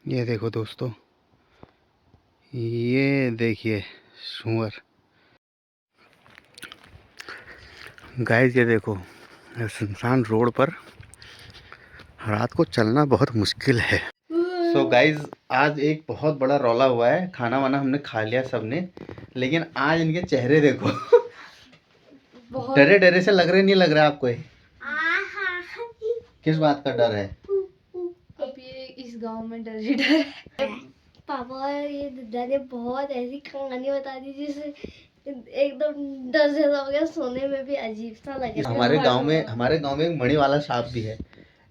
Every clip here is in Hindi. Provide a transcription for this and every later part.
ये देखो दोस्तों, ये देखिए सूअर। गाइस ये देखो, सुनसान रोड पर रात को चलना बहुत मुश्किल है। सो गाइस आज एक बहुत बड़ा रौला हुआ है। खाना वाना हमने खा लिया सबने, लेकिन आज इनके चेहरे देखो डरे डरे से लग रहे, नहीं लग रहा आपको? किस बात का डर है? अब ये इस गांव में डर ही डर है। पापा ये दादा ने बहुत ऐसी कहानी बता दी जिससे एकदम डर जैसा हो गया, सोने में भी अजीब सा लगे। हमारे गांव में एक मणि वाला सांप भी है,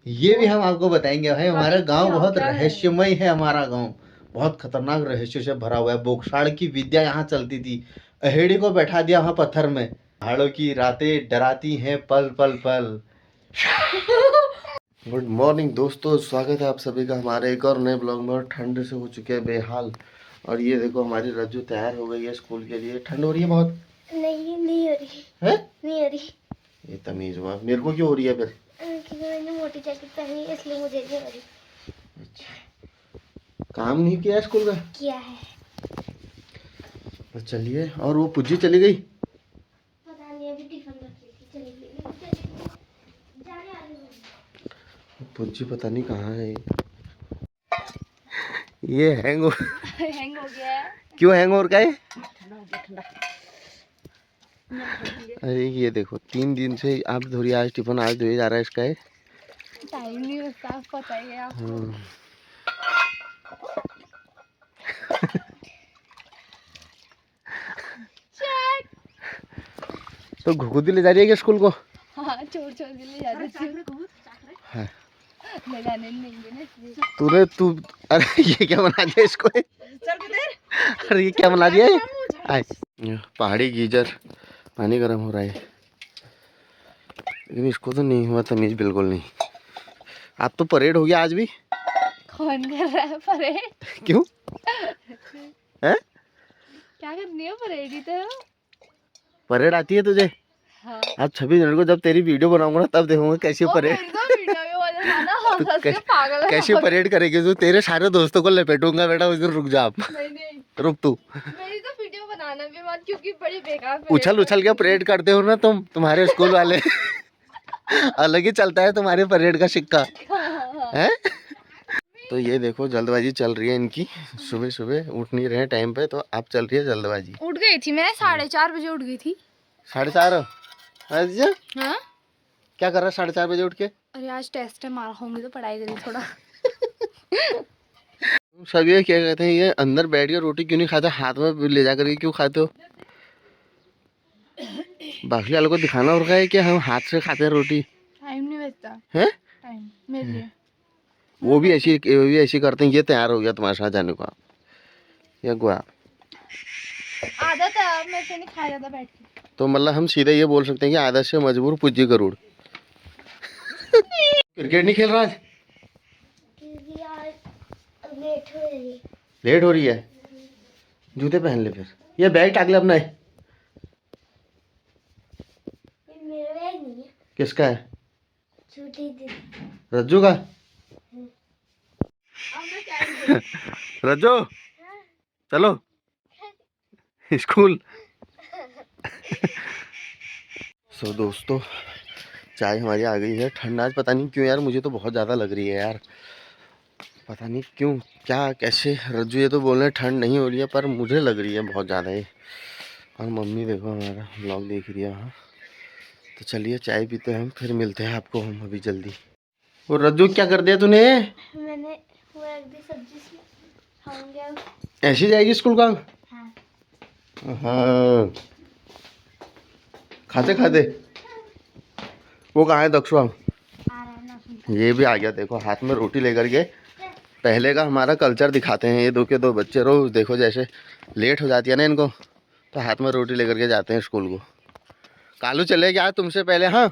ये भी हम आपको बताएंगे। भाई हमारा गांव बहुत रहस्यमय है। हमारा गांव बहुत खतरनाक रहस्य से भरा हुआ है। बोक्साड़ की विद्या यहाँ चलती थी। अहेड़ी को बैठा दिया वहाँ पत्थर में। पहाड़ों की रातें डराती हैं पल पल पल। गुड मॉर्निंग दोस्तों, स्वागत है आप सभी का हमारे एक और नए ब्लॉग में। और ठंड से हो चुके हैं बेहाल। और ये देखो हमारी रज्जू तैयार हो गई है स्कूल के लिए। ठंड हो रही है बहुत? नहीं हो रही है, नहीं हो रही। ये तमीज हुआ। मेरे को क्यों हो रही है फिर? क्योंकि मैंने मोटी जैकेट पहनी है इसलिए मुझे नहीं हो रही। अच्छा, काम नहीं किया स्कूल का? किया है। तो चलिए। और वो पुज्जी चली गई? पता नहीं, अभी टिफिन रख ली थी, चली गई। जाने वाली हूँ। पुज्जी पता नहीं कहाँ है। ये हैंग हो गया है। क्यों हैंग हो रखा है? अरे ये देखो 3 दिन से आप धोरी, आज टिफिन आज धोया जा रहा है इसका। टाइम नहीं होता, पता ही है आपको। तो घुघुदी ले जा रही है क्या स्कूल को? हाँ, छोड़ के ले जा रही है। ले जाने नहीं देना तू अरे ये क्या बना दिया इसको? अरे ये क्या बना दिया है? पहाड़ी गीजर, पानी गर्म हो रहा है, लेकिन इसको तो नहीं हुआ तमीज, बिल्कुल नहीं। आप तो परेड हो गया आज भी। कौन कर रहा है परेड? क्यों है? क्या करनी है परेड? ही तो परेड आती है तुझे? हाँ। आज 26 जनवरी को जब तेरी वीडियो बनाऊंगा ना, तब देखूंगा कैसी परेड कैसी परेड करेगी तू। तेरे सारे दोस्तों को लपेटूंगा बेटा उस दिन। रुक जा आप। नहीं। रुक तू। मेरी तो वीडियो बनाना भी मत, क्योंकि बड़ी बेकार उछल के परेड करते हो ना तुम्हारे स्कूल वाले अलग ही चलता है तुम्हारे परेड का सिक्का है। तो ये देखो जल्दबाजी चल रही है इनकी। सुबह सुबह उठ नहीं रहे टाइम पे, तो आप चल रही है जल्दबाजी। उठ गई थी मैं 4:30 बजे उठ गई थी। 4:30? हाँ? क्या कर रहा है 4:30 बजे उठ के? अरे आज टेस्ट है, मार होंगी तो पढ़ाई करी थोड़ा। सब ये क्या कहते हैं, ये अंदर बैठ के रोटी क्यों नहीं खाते, हाथ में ले जा करके क्यों खाते हो? बाकी वालों को दिखाना और है कि हम हाथ से खाते हैं रोटी। टाइम नहीं बचता है टाइम मेरे लिए। वो भी ऐसी करते हैं। ये तैयार हो गया तुम्हारे साथ जाने को? ये गुआ आदत है, मेरे से नहीं खाया जाता बैठ के। तो मतलब हम सीधे ये बोल सकते हैं कि आदत से मजबूर पुज्जी गरुड़। क्रिकेट नहीं खेल रहा आज? लेट हो रही है। जूते पहन ले फिर। ये बैग टाक ले अपना। मेरा बैग नहीं है। किसका है? छोटी दी रज्जू का। रज्जू चलो स्कूल। सो दोस्तों चाय हमारी आ गई है। ठंड आज पता नहीं क्यों यार, मुझे तो बहुत ज़्यादा लग रही है यार। पता नहीं क्यों, क्या कैसे। रज्जू ये तो बोल रहे हैं ठंड नहीं हो रही है, पर मुझे लग रही है बहुत ज़्यादा ही। और मम्मी देखो हमारा व्लॉग देख रही है वहाँ। तो चलिए चाय पीते हैं हम, फिर मिलते हैं आपको हम अभी जल्दी। वो रज्जू क्या कर दिया तूने? मैंने वो रख दी सब्जी से खाऊंगा। ऐसी जाएगी स्कूल का? हाँ। हाँ खाते खाते। वो कहाँ है दक्षुआ? ये भी आ गया देखो, हाथ में रोटी लेकर के। पहले का हमारा कल्चर दिखाते हैं ये। 2 के 2 बच्चे रोज देखो, जैसे लेट हो जाती है ना इनको, तो हाथ में रोटी लेकर के जाते हैं स्कूल को। कालू चले गया तुमसे पहले। हाँ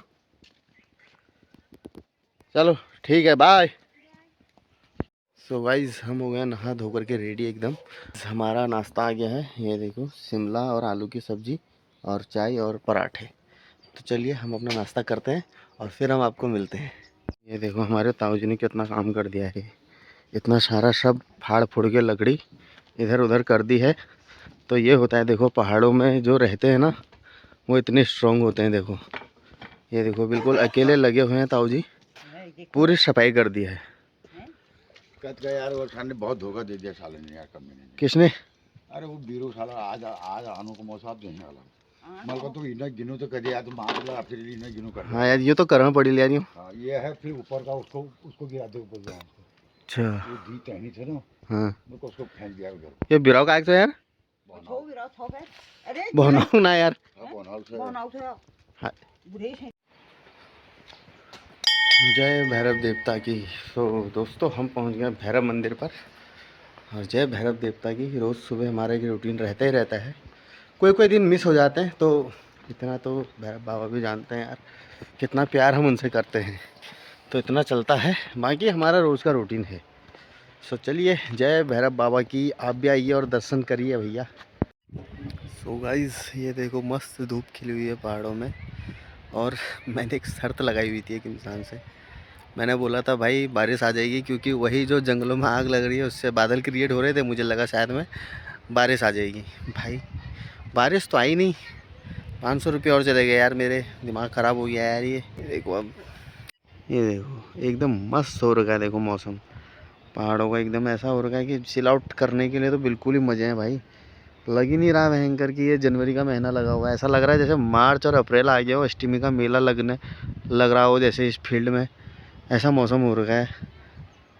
चलो ठीक है, बाय। सो गाइस हम हो गए नहा धो करके रेडी एकदम। हमारा नाश्ता आ गया है। ये देखो शिमला और आलू की सब्जी और चाय और पराठे। तो चलिए हम अपना नाश्ता करते हैं और फिर हम आपको मिलते हैं। ये देखो हमारे ताऊ जी ने कितना काम कर दिया है। इतना सारा सब फाड़ फुड़ के लकड़ी इधर उधर कर दी है। तो ये होता है, देखो पहाड़ों में जो रहते हैं ना वो इतने स्ट्रांग होते हैं। देखो ये देखो बिल्कुल अकेले लगे हुए हैं ताऊ जी, पूरी सफाई कर दी है। कट गया यार, वो साले बहुत धोखा दे दिया साले ने यार, कमी ने। किसने? अरे वो बीरो साला आज आज आनो को मौसा देने वाला मल को तो इन्हें गिनो तो कर दिया, तो मार लो फिर इन्हें गिनो कर। हाँ यार, ये तो करना पड़ी लिया नहीं। हाँ ये है, फिर ऊपर का उसको उसको गिरा दे ऊपर से। अच्छा वो दी टहनी थे ना, हाँ, मेरे को उसको फेंक दिया उधर। ये बिराव का तो यार बनाओ ना यार। हाँ। जय भैरव देवता की। तो दोस्तों हम पहुंच गए भैरव मंदिर पर। और जय भैरव देवता की। रोज़ सुबह हमारा एक रूटीन रहता ही रहता है, कोई कोई दिन मिस हो जाते हैं, तो इतना तो भैरव बाबा भी जानते हैं यार कितना प्यार हम उनसे करते हैं, तो इतना चलता है। बाकी हमारा रोज़ का रूटीन है। सो चलिए, जय भैरव बाबा की। आप भी आइए और दर्शन करिए भैया। सो गाइस, ये देखो मस्त धूप खिली हुई है पहाड़ों में। और मैंने एक शर्त लगाई हुई थी एक इंसान से। मैंने बोला था भाई बारिश आ जाएगी, क्योंकि वही जो जंगलों में आग लग रही है उससे बादल क्रिएट हो रहे थे, मुझे लगा शायद में बारिश आ जाएगी। भाई बारिश तो आई नहीं। 500 रुपये और चले गए यार, मेरे दिमाग ख़राब हो गया यार। ये देखो, अब ये देखो एकदम मस्त हो रखा है। देखो मौसम पहाड़ों का एकदम ऐसा हो रखा है कि चिल आउट करने के लिए तो बिल्कुल ही मज़े हैं भाई। लग ही नहीं रहा भयंकर कि ये जनवरी का महीना लगा हुआ है। ऐसा लग रहा है जैसे मार्च और अप्रैल आ गया हो, अष्टमी का मेला लग रहा हो जैसे इस फील्ड में। ऐसा मौसम हो रखा है,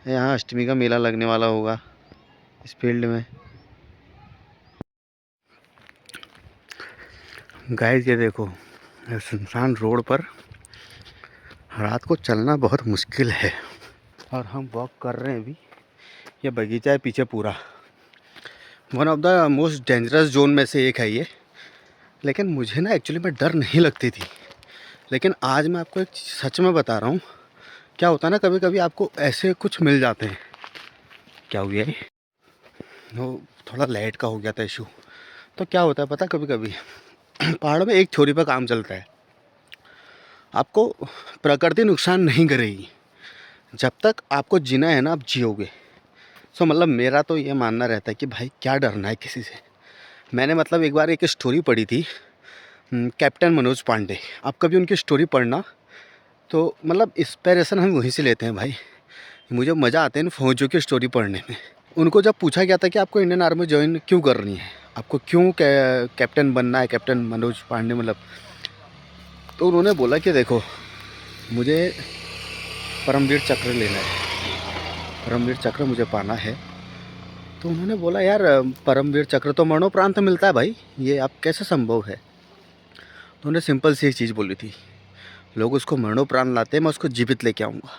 यहाँ अष्टमी का मेला लगने वाला होगा इस फील्ड में। गाइस ये देखो, सुनसान रोड पर रात को चलना बहुत मुश्किल है। और हम वॉक कर रहे हैं अभी। ये बगीचा है पीछे पूरा, one of the most dangerous zone में से एक है ये। लेकिन मुझे ना एक्चुअली में डर नहीं लगती थी, लेकिन आज मैं आपको एक सच में बता रहा हूँ। क्या होता है ना, कभी कभी आपको ऐसे कुछ मिल जाते हैं। क्या हुआ है, वो थोड़ा लाइट का हो गया था इशू। तो क्या होता है पता, कभी कभी पहाड़ों में एक छोरी पर काम चलता है। आपको प्रकृति नुकसान नहीं करेगी जब तक आपको जीना है ना, आप जियोगे। सो मतलब मेरा तो ये मानना रहता है कि भाई क्या डरना है किसी से। मैंने मतलब एक बार एक स्टोरी पढ़ी थी, कैप्टन मनोज पांडे। आप कभी उनकी स्टोरी पढ़ना, तो मतलब इंस्पिरेशन हम वहीं से लेते हैं भाई। मुझे मज़ा आता है इन फौजियों की स्टोरी पढ़ने में। उनको जब पूछा गया था कि आपको इंडियन आर्मी ज्वाइन क्यों करनी है, आपको क्यों कैप्टन बनना है, कैप्टन मनोज पांडे मतलब, तो उन्होंने बोला कि देखो मुझे परमवीर चक्र लेना है, परमवीर चक्र मुझे पाना है। तो उन्होंने बोला यार परमवीर चक्र तो मरणोपरांत मिलता है भाई, ये आप कैसे संभव है। तो उन्होंने सिंपल सी एक चीज़ बोली थी, लोग उसको मरणोपरांत लाते हैं, मैं उसको जीवित लेके आऊँगा।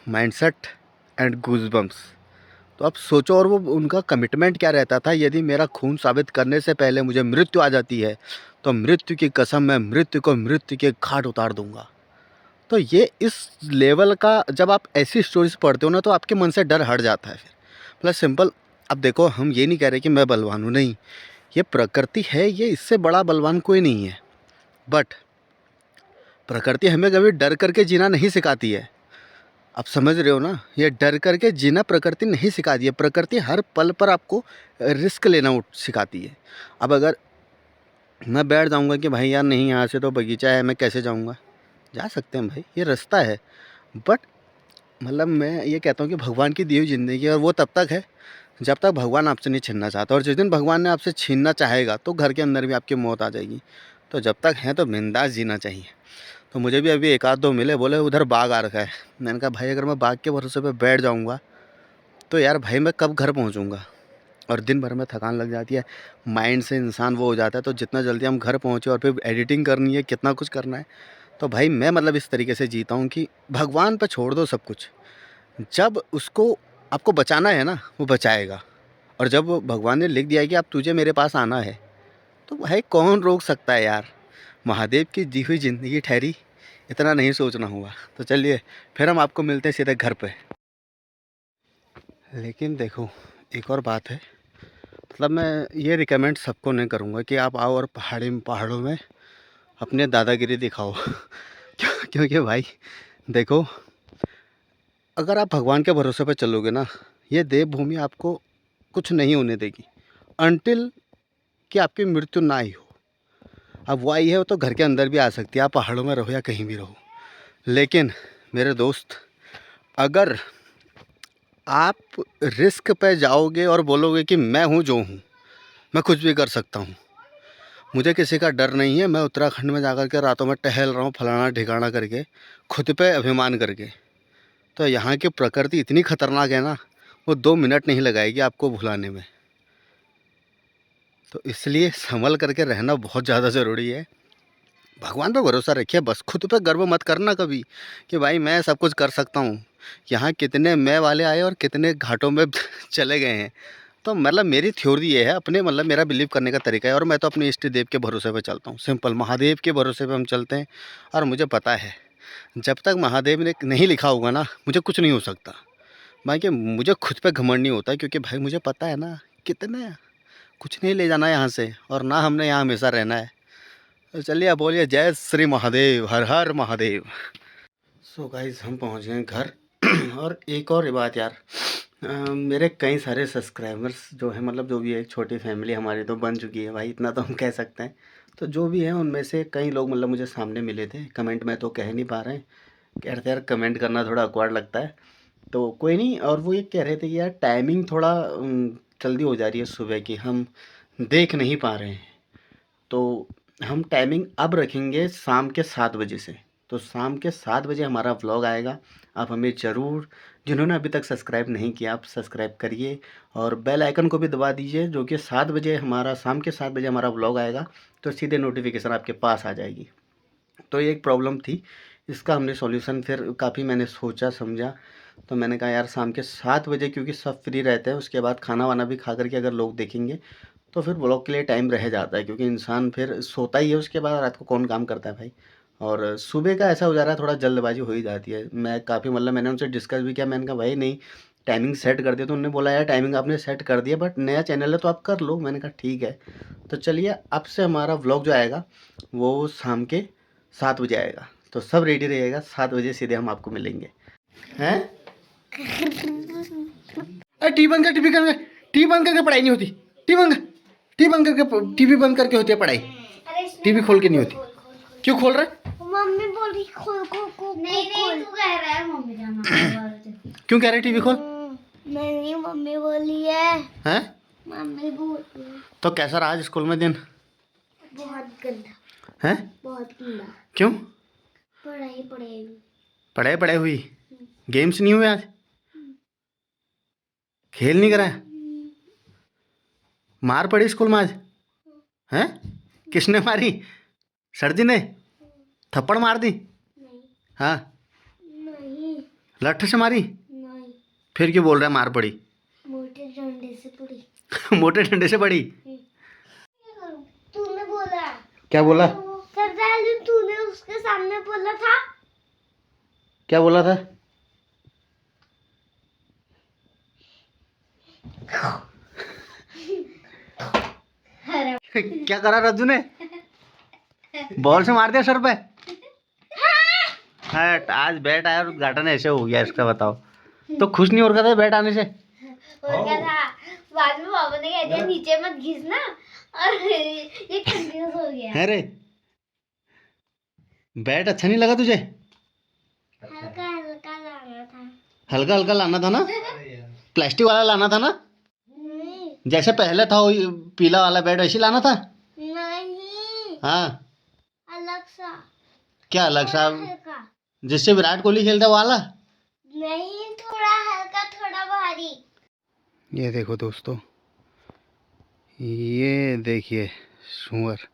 Mindset and goosebumps. तो आप सोचो, और वो उनका कमिटमेंट क्या रहता था, यदि मेरा खून साबित करने से पहले मुझे मृत्यु आ जाती है तो मृत्यु की कसम, मैं मृत्यु को मृत्यु के घाट उतार दूंगा। तो ये इस लेवल का, जब आप ऐसी स्टोरीज पढ़ते हो ना, तो आपके मन से डर हट जाता है फिर। प्लस सिंपल, अब देखो हम ये नहीं कह रहे कि मैं बलवान हूँ, नहीं, ये प्रकृति है, ये इससे बड़ा बलवान कोई नहीं है। बट प्रकृति हमें कभी डर करके जीना नहीं सिखाती है। आप समझ रहे हो ना, ये डर करके जीना प्रकृति नहीं सिखाती है। प्रकृति हर पल पर आपको रिस्क लेना सिखाती है। अब अगर मैं बैठ जाऊंगा कि भाई यार नहीं, यहाँ से तो बगीचा है, मैं कैसे जाऊंगा, जा सकते हैं भाई, ये रास्ता है। बट मतलब मैं ये कहता हूँ कि भगवान की दी हुई ज़िंदगी है, और वो तब तक है जब तक भगवान आपसे नहीं छीनना चाहता। और जिस दिन भगवान ने आपसे छीनना चाहेगा तो घर के अंदर भी आपकी मौत आ जाएगी। तो जब तक हैं तो बिंदास जीना चाहिए। तो मुझे भी अभी एक आध दो मिले, बोले उधर बाघ आ रखा है। मैंने कहा भाई अगर मैं बाघ के भरोसे पे बैठ जाऊंगा तो यार भाई मैं कब घर पहुंचूंगा। और दिन भर में थकान लग जाती है, माइंड से इंसान वो हो जाता है। तो जितना जल्दी हम घर पहुंचे, और फिर एडिटिंग करनी है, कितना कुछ करना है। तो भाई मैं मतलब इस तरीके से जीता हूँ कि भगवान पे छोड़ दो सब कुछ। जब उसको आपको बचाना है ना, वो बचाएगा। और जब भगवान ने लिख दिया है कि अब तुझे मेरे पास आना है, तो भाई कौन रोक सकता है यार। महादेव की दी हुई ज़िंदगी ठहरी, इतना नहीं सोचना हुआ। तो चलिए फिर हम आपको मिलते हैं सीधे घर पे। लेकिन देखो एक और बात है, मतलब मैं ये रिकमेंड सबको नहीं करूँगा कि आप आओ और पहाड़ों में अपने दादागिरी दिखाओ क्योंकि भाई देखो, अगर आप भगवान के भरोसे पे चलोगे ना, ये देवभूमि आपको कुछ नहीं होने देगी अनटिल कि आपकी मृत्यु ना ही हो। अब वो आई है वो तो घर के अंदर भी आ सकती है, आप पहाड़ों में रहो या कहीं भी रहो। लेकिन मेरे दोस्त, अगर आप रिस्क पे जाओगे और बोलोगे कि मैं हूँ जो हूँ, मैं कुछ भी कर सकता हूँ, मुझे किसी का डर नहीं है, मैं उत्तराखंड में जाकर के रातों में टहल रहा हूँ फलाना ठिकाना करके, खुद पे अभिमान करके, तो यहाँ की प्रकृति इतनी खतरनाक है ना, वो 2 मिनट नहीं लगाएगी आपको भुलाने में। तो इसलिए संभल करके रहना बहुत ज़्यादा ज़रूरी है। भगवान पे भरोसा रखिए, बस खुद पे गर्व मत करना कभी कि भाई मैं सब कुछ कर सकता हूँ। यहाँ कितने मैं वाले आए और कितने घाटों में चले गए हैं। तो मतलब मेरी थ्योरी ये है, अपने मतलब मेरा बिलीव करने का तरीका है, और मैं तो अपने इष्ट देव के भरोसे पे चलता हूँ। सिंपल महादेव के भरोसे पे हम चलते हैं। और मुझे पता है जब तक महादेव ने नहीं लिखा होगा ना, मुझे कुछ नहीं हो सकता। बाकी मुझे खुद पे घमंड नहीं होता, क्योंकि भाई मुझे पता है ना कितने कुछ नहीं ले जाना है यहाँ से, और ना हमने यहाँ हमेशा रहना है। तो चलिए आप बोलिए जय श्री महादेव, हर हर महादेव। सो गाइस हम पहुँच गए घर। और एक और बात यार, मेरे कई सारे सब्सक्राइबर्स जो है, मतलब जो भी है, एक छोटी फैमिली हमारी तो बन चुकी है भाई, इतना तो हम कह सकते हैं। तो जो भी है उनमें से कई लोग मतलब मुझे सामने मिले थे, कमेंट में तो कह नहीं पा रहे हैं, कह रहे थे यार कमेंट करना थोड़ा अकवर्ड लगता है, तो कोई नहीं। और वो ये कह रहे थे कि यार टाइमिंग थोड़ा जल्दी हो जा रही है सुबह की, हम देख नहीं पा रहे हैं। तो हम टाइमिंग अब रखेंगे शाम के 7 बजे से। तो शाम के 7 बजे हमारा व्लॉग आएगा। आप हमें ज़रूर, जिन्होंने अभी तक सब्सक्राइब नहीं किया, आप सब्सक्राइब करिए और बेल आइकन को भी दबा दीजिए, जो कि 7 बजे हमारा, शाम के 7 बजे हमारा व्लॉग आएगा तो सीधे नोटिफिकेशन आपके पास आ जाएगी। तो ये एक प्रॉब्लम थी, इसका हमने सॉल्यूशन फिर काफ़ी मैंने सोचा समझा, तो मैंने कहा यार शाम के 7 बजे, क्योंकि सब फ्री रहते हैं, उसके बाद खाना वाना भी खा करके अगर लोग देखेंगे तो फिर ब्लॉग के लिए टाइम रह जाता है, क्योंकि इंसान फिर सोता ही है, उसके बाद रात को कौन काम करता है भाई। और सुबह का ऐसा हो जा रहा है, थोड़ा जल्दबाजी हो ही जाती है। मैं काफ़ी मतलब मैंने उनसे डिस्कस भी किया, मैंने कहा भाई नहीं टाइमिंग सेट कर दिया, तो उन्होंने बोला यार टाइमिंग आपने सेट कर दिया बट नया चैनल है तो आप कर लो। मैंने कहा ठीक है। तो चलिए अब से हमारा व्लॉग जो आएगा वो शाम के 7 बजे आएगा, तो सब रेडी रहिएगा, 7 बजे सीधे हम आपको मिलेंगे। हैं टी बंद कर, टीवी बंद कर, टीवी बंद करके पढ़ाई नहीं होती, टीवी बंद कर, टीवी बंद करके, टीवी बंद करके होती है पढ़ाई, टीवी खोल के नहीं होती। क्यों खोल रहा है? मम्मी बोल रही खोल खोल नहीं नहीं तू कह रहा है मम्मी जाना। क्यों कह रहे टीवी खोल? नहीं मम्मी बोली है। हैं? मम्मी बोली है। तो कैसा रहा आज स्कूल में दिन? बहुत गंदा। हैं? बहुत गंदा। क्यों? पढ़ाई पढ़ाई पढ़ाई पढ़ाई हुई, गेम्स नहीं हुए आज, खेल नहीं करा, मार पड़ी स्कूल में आज? हैं? किसने मारी? सर जी ने थप्पड़ मार दी? नहीं हाँ, नहीं लठ से मारी? नहीं फिर क्यों बोल रहा है मार पड़ी? मोटे डंडे से पड़ी। मोटे डंडे से पड़ी? तूने बोला। क्या बोला? सरदार तूने उसके सामने बोला था। क्या बोला था? क्या करा रज्जू ने? बॉल से मार दिया सर पे? हट, आज बैट आया और उद्घाटन ऐसे हो गया इसका, बताओ। तो खुश नहीं हो रहा था बैट आने से? और क्या था, बाद में पापा ने कह दिया नीचे मत घिसना, और ये कंटिन्यूस हो गया। अरे बैट अच्छा नहीं लगा तुझे? हल्का हल्का लाना था। हल्का हल्का लाना था ना, प्लास्टिक वाला लाना था ना, नहीं जैसे पहले था वो पीला वाला बैट वैसे लाना था। नहीं हाँ, अलग सा। क्या अलग सा? हल्का जिससे विराट कोहली खेलता वाला? नहीं, थोड़ा हल्का थोड़ा भारी। ये देखो दोस्तों, ये देखिए सुअर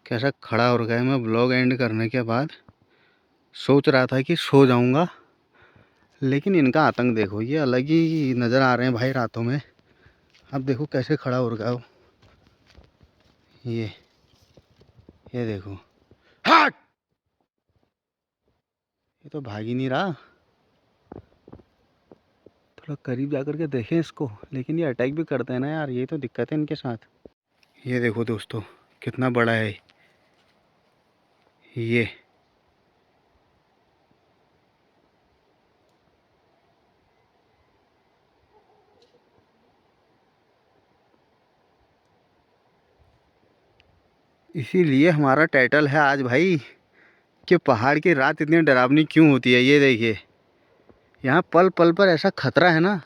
कैसा खड़ा हो गया है। मैं ब्लॉग एंड करने के बाद सोच रहा था कि सो जाऊंगा, लेकिन इनका आतंक देखो, ये अलग ही नज़र आ रहे हैं भाई रातों में। अब देखो कैसे खड़ा हो रखा है वो, ये देखो, हट! ये तो भाग ही नहीं रहा। थोड़ा करीब जाकर के देखें इसको, लेकिन ये अटैक भी करते हैं ना यार, ये तो दिक्कत है इनके साथ। ये देखो दोस्तों कितना बड़ा है ये। इसीलिए हमारा टाइटल है आज भाई कि पहाड़ की रात इतनी डरावनी क्यों होती है। ये देखिए यहाँ पल पल पर ऐसा खतरा है ना।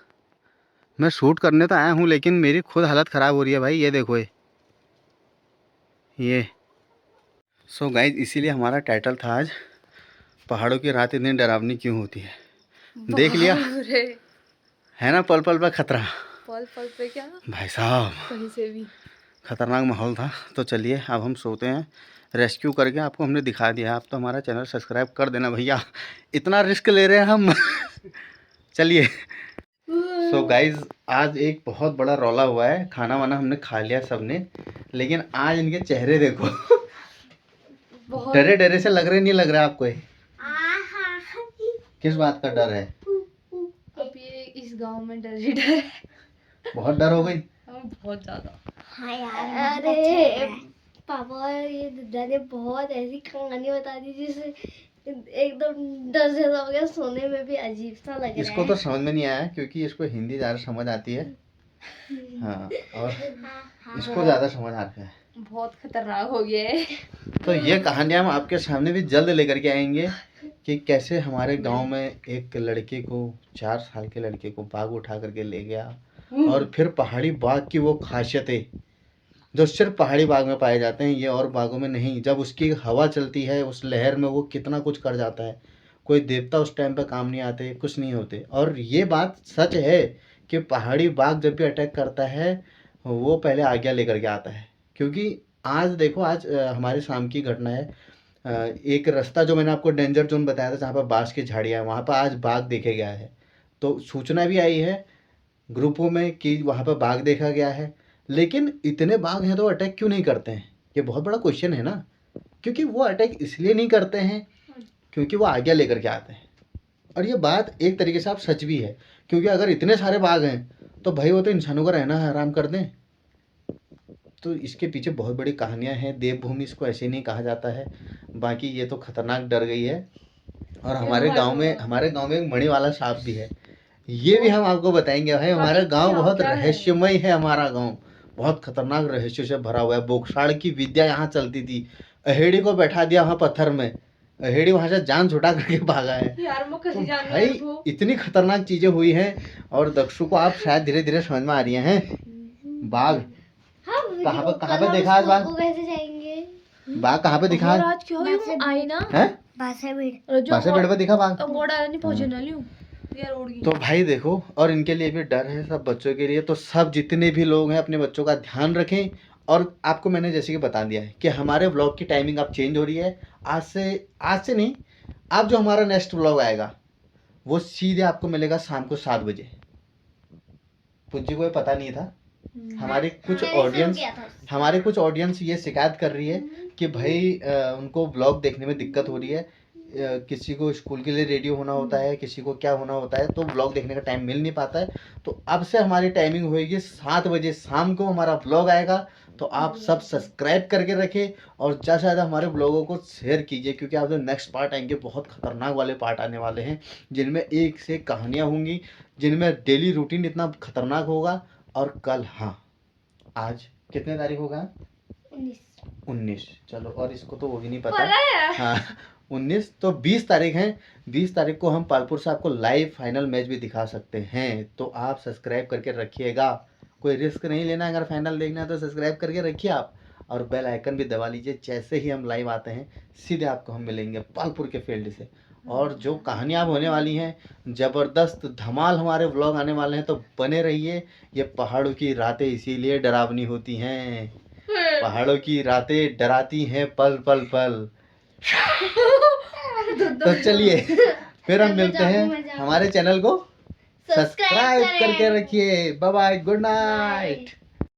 मैं शूट करने तो आया हूँ लेकिन मेरी खुद हालत ख़राब हो रही है भाई। ये देखो ये सो गाइज इसीलिए हमारा टाइटल था आज पहाड़ों की रात इतनी डरावनी क्यों होती है। देख लिया है ना, पल पल पर खतरा। पल पल पे क्या भाई साहब कहीं से भी खतरनाक माहौल था। तो चलिए अब हम सोते हैं। रेस्क्यू करके आपको हमने दिखा दिया। आप तो हमारा चैनल सब्सक्राइब कर देना भैया, इतना रिस्क ले रहे हैं हम। चलिए सो गाइज आज एक बहुत बड़ा रौला हुआ है। खाना वाना हमने खा लिया सबने, लेकिन आज इनके चेहरे देखो बहुत डरे डरे से लग रहे। नहीं लग रहा आपको? किस बात का डर है? अब ये इस गांव में डर ही डर है। बहुत डर हो गई। बहुत ज्यादा। हाँ यार, अरे पापा और ये दादा ने बहुत ऐसी कहानी बता दी जिससे एकदम डर जैसा हो गया, सोने में भी अजीब सा लग रहा इसको है। तो समझ में नहीं आया क्योंकि इसको हिंदी ज़्यादा समझ आती है। हाँ और इसको ज़्यादा समझ आता है। बहुत खतरनाक हो गया है। तो ये कहानियाँ हम आपके सामने भी जल्द लेकर के आएंगे कि कैसे हमारे गांव में एक लड़के को, 4 साल के लड़के को बाघ उठा करके ले गया। और फिर पहाड़ी बाघ की वो खासियतें जो सिर्फ पहाड़ी बाघ में पाए जाते हैं, ये और बाघों में नहीं। जब उसकी हवा चलती है उस लहर में वो कितना कुछ कर जाता है। कोई देवता उस टाइम पे काम नहीं आते, कुछ नहीं होते। और ये बात सच है कि पहाड़ी बाघ जब भी अटैक करता है वो पहले आज्ञा लेकर के आता है। क्योंकि आज देखो, आज हमारे शाम की घटना है। एक रास्ता जो मैंने आपको डेंजर जोन बताया था जहाँ पर बाँस की झाड़ियाँ है, वहाँ पर आज बाघ देखे गया है। तो सूचना भी आई है ग्रुपों में कि वहाँ पर बाघ देखा गया है। लेकिन इतने बाघ हैं तो अटैक क्यों नहीं करते हैं? ये बहुत बड़ा क्वेश्चन है ना। क्योंकि वो अटैक इसलिए नहीं करते हैं क्योंकि वो आज्ञा लेकर के आते हैं। और ये बात एक तरीके से आप सच भी है, क्योंकि अगर इतने सारे बाघ हैं तो भाई वो तो इंसानों का रहना हराम कर दें। तो इसके पीछे बहुत बड़ी कहानियाँ हैं। देवभूमि इसको ऐसे नहीं कहा जाता है। बाकी ये तो खतरनाक डर गई है। और हमारे गांव में एक मणि वाला सांप भी है, ये भी हम आपको बताएंगे। भाई हमारा गांव बहुत रहस्यमय है। हमारा गांव बहुत खतरनाक रहस्यों से भरा हुआ है। बोकसाड़ की विद्या यहाँ चलती थी। अहेड़ी को बैठा दिया वहाँ पत्थर में, अहेड़ी वहाँ से जान छुटा करके भागा है। यार मैं कैसे जान भाई इतनी खतरनाक चीजें हुई हैं। और दक्षु को आप शायद धीरे धीरे समझ में आ रही हैं। बाघ कहाँ पे देखा आज? बाघ कैसे जाएंगे? बाघ कहाँ पे दिखा आज? आज क्या हुई आई ना है? बासे भी बासे पेड़ पे दिखा बाघ। गोड़ा नहीं पहुंचे ना लियो यार उड़ गई। तो भाई देखो, और इनके लिए भी डर है, सब बच्चों के लिए। तो सब जितने भी लोग हैं अपने बच्चों का ध्यान रखें। और आपको मैंने जैसे कि बता दिया है कि हमारे व्लॉग की टाइमिंग अब चेंज हो रही है। आज से नहीं, अब जो हमारा नेक्स्ट व्लॉग आएगा वो सीधे आपको मिलेगा शाम को 7 बजे। पुज्जी को ये पता नहीं था। हमारे कुछ ऑडियंस ये शिकायत कर रही है कि भाई उनको व्लॉग देखने में दिक्कत हो रही है। किसी को स्कूल के लिए रेडी होना होता है, किसी को क्या होना होता है, तो व्लॉग देखने का टाइम मिल नहीं पाता है। तो अब से हमारी टाइमिंग होएगी 7 बजे शाम को हमारा व्लॉग आएगा। तो आप सब सब्सक्राइब करके रखें और ज़्यादा से ज़्यादा हमारे व्लॉगों को शेयर कीजिए, क्योंकि आप जो नेक्स्ट पार्ट आएंगे बहुत खतरनाक वाले पार्ट आने वाले हैं, जिनमें एक से कहानियाँ होंगी, जिनमें डेली रूटीन इतना खतरनाक होगा। और कल, हाँ आज कितने तारीख होगा? 19। चलो, और इसको तो वो भी नहीं पता। हाँ 19, तो 20 तारीख है। 20 तारीख को हम पालपुर से आपको लाइव फाइनल मैच भी दिखा सकते हैं। तो आप सब्सक्राइब करके रखिएगा। कोई रिस्क नहीं लेना, अगर फाइनल देखना है तो सब्सक्राइब करके रखिए आप, और बेल आइकन भी दबा लीजिए। जैसे ही हम लाइव आते हैं सीधे आपको हम मिलेंगे पालपुर के फील्ड से। और जो कहानियाँ होने वाली हैं, ज़बरदस्त धमाल हमारे व्लॉग आने वाले हैं, तो बने रहिए। ये पहाड़ों की रातें इसीलिए डरावनी होती हैं। पहाड़ों की रातें डराती हैं पल पल पल। तो चलिए फिर हम मिलते हैं। हमारे चैनल को सब्सक्राइब करके रखिए। Bye bye, good night.